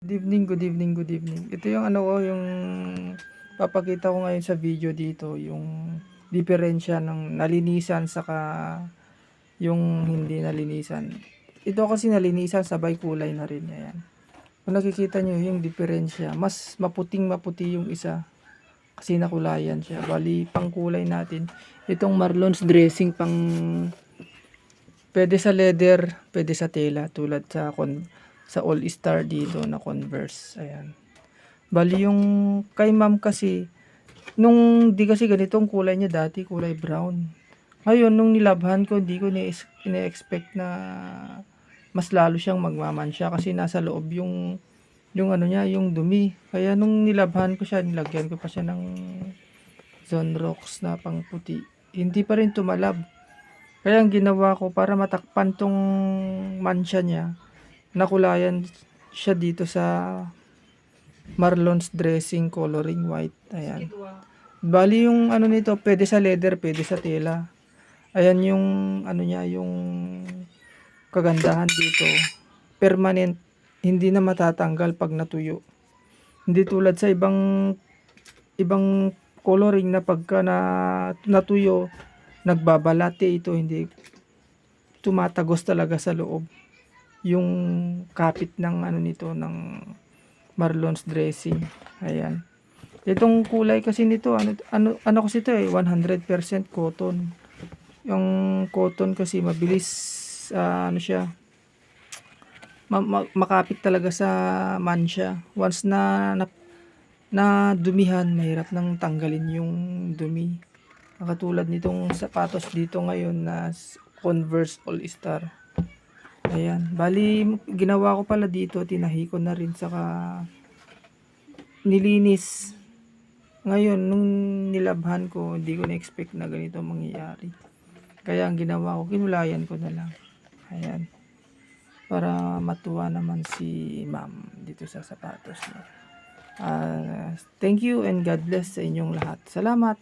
Good evening, good evening, good evening. Ito yung ano ko, yung papakita ko ngayon sa video dito, yung diferensya ng nalinisan saka yung hindi nalinisan. Ito kasi nalinisan sabay kulay na rin, ayan. Kung nakikita nyo yung diferensya, mas maputing maputi yung isa kasi nakulayan siya. Bali, pang kulay natin. Itong Marlon's dressing pang pwede sa leather, pwede sa tela tulad sa All Star dito na Converse. Ayan. Bali yung kay ma'am kasi nung di kasi ganitong kulay niya dati, kulay brown. Ngayon nung nilabhan ko, hindi ko ine-expect na mas lalo siyang magmamansya kasi nasa loob yung ano niya, yung dumi. Kaya nung nilabhan ko siya, nilagyan ko pa siya ng Zonrox na pang puti. Hindi pa rin tumalab. Kaya ang ginawa ko para matakpan tong mansya niya, nakulayan siya dito sa Marlon's dressing coloring white. Ayan. Bali yung ano nito, pwede sa leather, pwede sa tela. Ayan yung ano niya, yung kagandahan dito. Permanent, hindi na matatanggal pag natuyo. Hindi tulad sa ibang coloring na pagka natuyo, nagbabalate ito, hindi tumatagos talaga sa loob. Yung kapit ng ano nito ng Marlon's dressing. Ayan. Itong kulay kasi nito, ano kasi ito 100% cotton. Yung cotton kasi mabilis, ano siya, makapit talaga sa mansya. Once na dumihan, mahirap nang tanggalin yung dumi. Katulad nitong sapatos dito ngayon na Converse All Star. Ayan. Bali, ginawa ko pala dito, tinahi ko na rin saka nilinis. Ngayon, nung nilabhan ko, hindi ko na-expect na ganito mangyayari. Kaya ang ginawa ko, kinulayan ko na lang. Ayan. Para matuwa naman si ma'am dito sa sapatos niya. Thank you and God bless sa inyong lahat. Salamat!